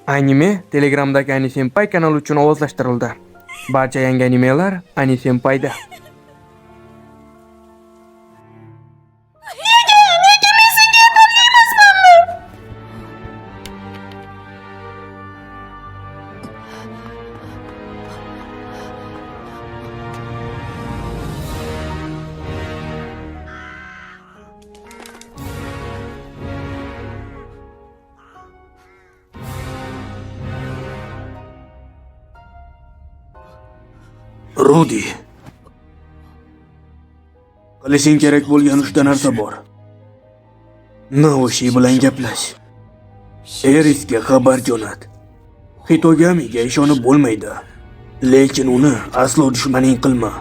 Anime Telegram'dagi Anisenpai kanali uchun ovozlashtirildi. Barcha yangi animelar Anisenpai'da. Rudi. Qilishing kerak bo'lgan 3 ta narsa bor. Naoshi bilan gaplash. Erisga xabar jo'nat. Hitogamiga ishonib bo'lmaydi. Lekin uni aslo dushmaning qilma.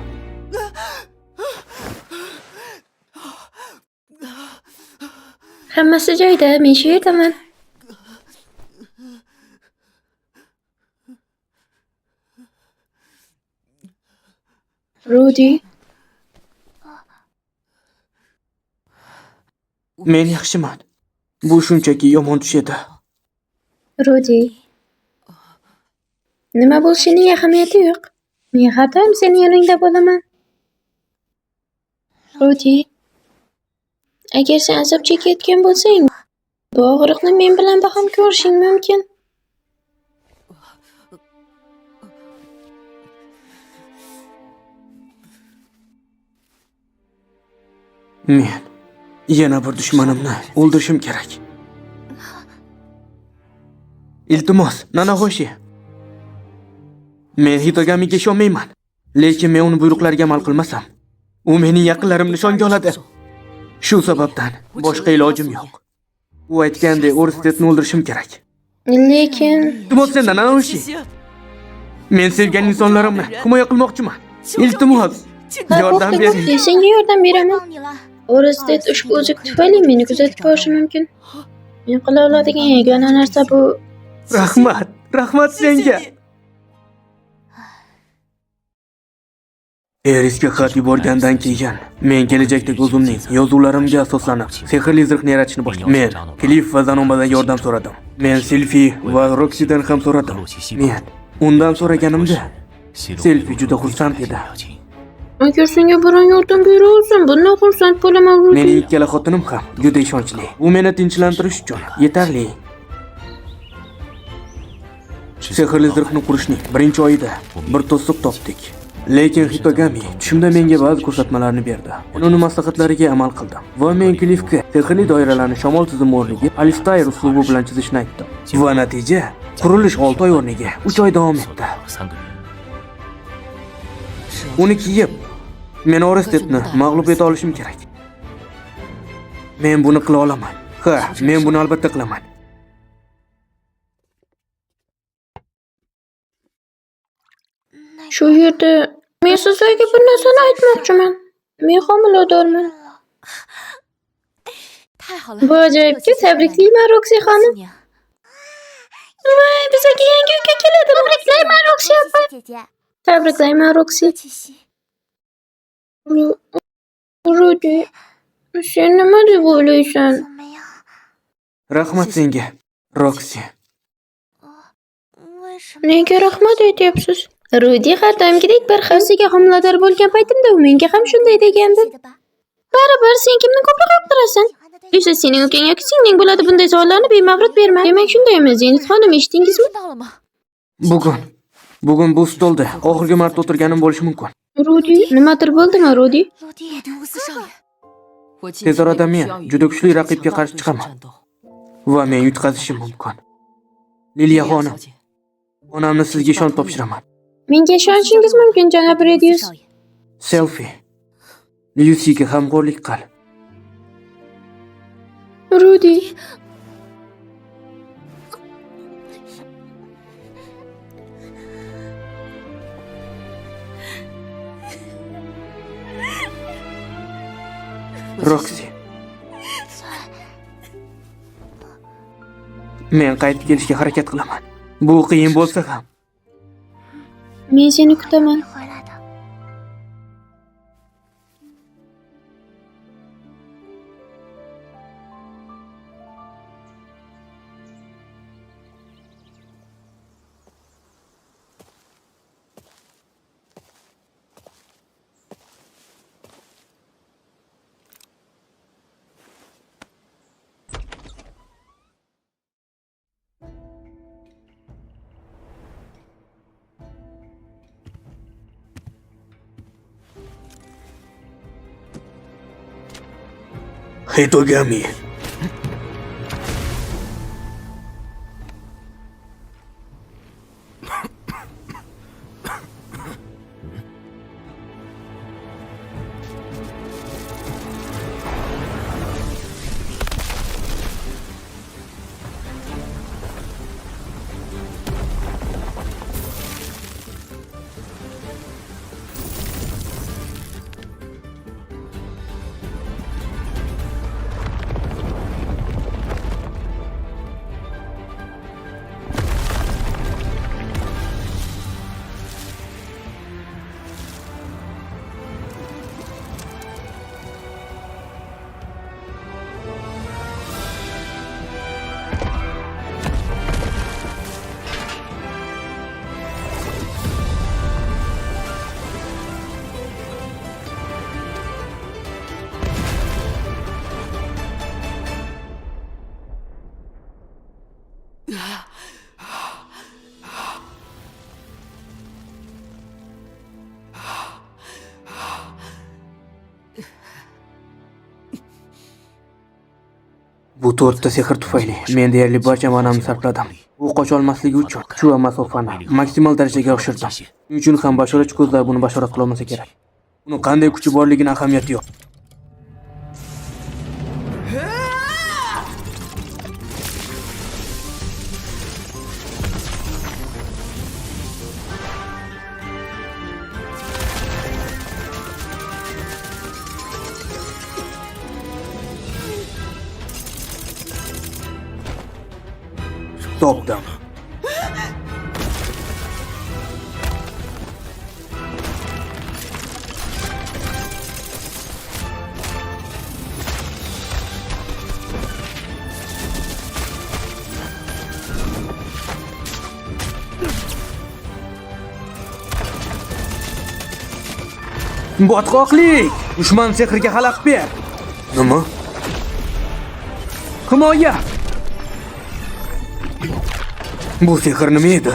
Hammasi joyida, men shu yerdaman. Rudi, Men yaxshiman. Bu shunchaki yomon tush edi. Rudi. Nima bo'lishining ahamiyati yo'q. Men har doim sening yoningda bo'laman. Rudi, agar sen azob chekayotgan bo'lsang, bu og'riqni men bilan baham ko'rishing mumkin. Men yana bir dushmanimni o'ldirishim kerak. Iltimos, Nanahoshi. Men Hitogamiga ishonmayman. Lekin men uni buyruqlariga amal qilmasam, u mening yaqinlarimni nishonga oladi. Shu sababdan boshqa ilojim yo'q. U aytgandek, Orstetni o'ldirishim kerak. Lekin Iltimos, sen Nanahoshi. Men sevgan insonlarimni himoya qilmoqchiman. Iltimos, yordam bering. Men senga yordam beraman. Orsted ushbu o'zik tufayli meni kuzatib borishi mumkin. Men qila oladigan yagona narsa bu. Rahmat senga. Erisga xat yuborgandan keyin men kelajakdagi o'zimning yozuvlarimga asoslanib sehrli zirhni yaratishni boshladim. Men Cliff va Zanomadan yordam so'radim. Men Silfi va Roxydan ham so'radim. Men undan so'raganimda Silfi juda xursand edi. Agar senga biron yordam bera olsam, bundan xursand bo'laman. Mening ikkala xotinim ham juda ishonchli. U meni tinchlantirish uchun yetarli. Sehrli zirhni qurishning birinchi oyida bir to'siq topdik. Lekin Hitogami tushimda menga ba'zi ko'rsatmalarni berdi. Men uning maslahatlariga amal qildim va men Cliffga sehrli doiralarni shamol tizimi o'rniga Alistair uslubi bilan chizishni aytdim. Va natija qurilish 6 oy o'rniga 3 oy davom etdi. Uni kiyib, men Orstetni mag'lub eta olishim kerak. Men buni qila olaman. Ha, men buni albatta qilaman. Shu yerda men sizlarga bir narsani aytmoqchiman. Men homiladorman. Bu ajoyibga tabriklayman, Roxy xonim. Voy, bizga yangi uka keladi. Tabriklayman, Roxy opa. Tabriklayman, Roxy. Rudi, sen nima deb o'ylaysan? Rahmat senga, Roxy. Nega rahmat aytyapsiz? Rudi har doimgidek bir xavsiga homilador bo'lgan paytimda u menga ham shunday degandi. Baribir sen kimni ko'proq yoqtirasan? Esa sening ukang yoki singling bo'ladi, bunday savollarni bemavrid berma. Demak shundaymi, Zenit xonim, eshitdingizmi? Bugun bu stolda oxirgi marta o'tirganim bo'lishi mumkin. Rudi, nimadir bo'ldimi, Rudi? Tez orada men juda kuchli raqibga qarshi chiqaman va men yutqazishim mumkin. Liliya xonim, onamni sizga ishonib topshiraman. Menga ishonishingiz mumkin, janob Redius. Selfie. Lucyga g'amxo'rlik qil. Rudi. Roxy. Men qaytib kelishga harakat qilaman. Bu qiyin bo'lsa ham. Men seni kutaman. Hitogami. Bu to'rtta sehr tufayli men deyarli barcha manamni sarfladim. U qocha olmasligi uchun kuch va masofani maksimal darajaga oshirdim. Shuning uchun ham bashoratchi ko'zlar buni bashorat qila olmasa kerak. Uni qanday kuchi borligini ahamiyati yo'q. Topdim. Botqoqlik! Dushman sehriga xalaqit ber. Nima? Himoya! Bu sehr nima edi?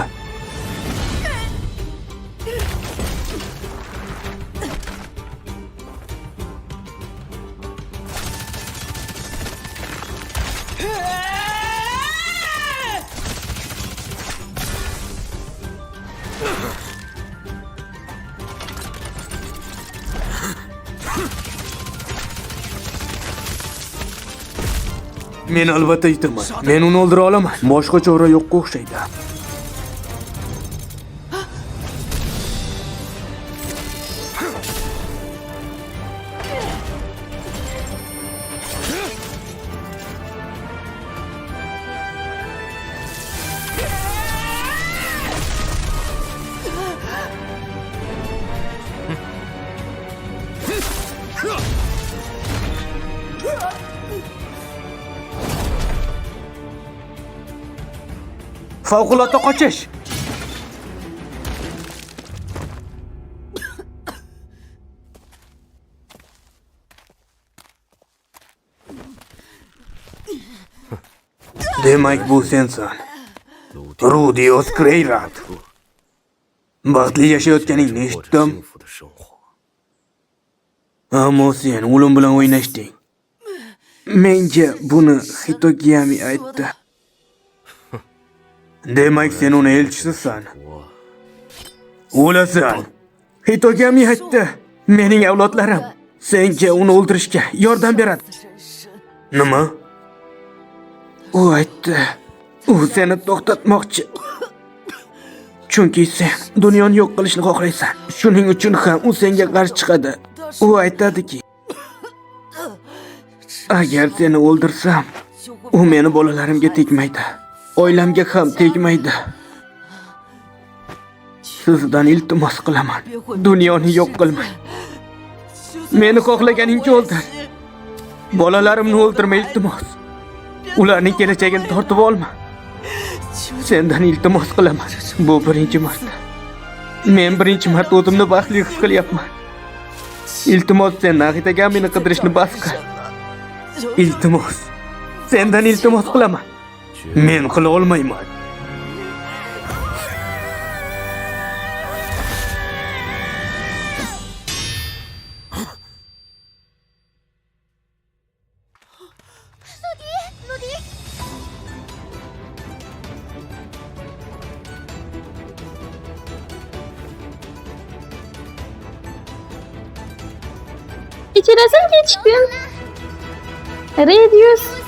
Men albatta aytaman. Men uni o'ldira olaman. Boshqa chora yo'qqa o'xshaydi. Favqulodda qochish. Demak bu sensan. Rudi Oskreyrat. Baxtli yashayotganingni eshitdim. Ammo sen o'lim bilan o'ynashding. Menga buni Hitogami aytdi. Demak sen uni elchisisan. O'lasan. Hitogami aytdi. Mening avlodlarim senga uni o'ldirishga yordam beradi. Nima? U aytdi. U seni to'xtatmoqchi. Chunki sen dunyoni yo'q qilishni xohlaysan. Shuning uchun ham u senga qarshi chiqadi. U aytadiki, agar seni o'ldirsam, u meni bolalarimga tegmaydi. Oilamga ham tegmaydi. Sizdan iltimos qilaman. Dunyoni yo'q qilmang. Meni xohlaganingcha o'ldir. Bolalarimni o'ldirma iltimos. Ularning kelajagini tortib olma. Sendan iltimos qilaman. Bu birinchi marta. Men birinchi marta o'zimni baxtli his qilyapman. Iltimos sen Hitogamini qidirishni bas qil. Iltimos. Sendan iltimos qilaman. Men qila olmayman. Kechirasan, kechikdim. Radius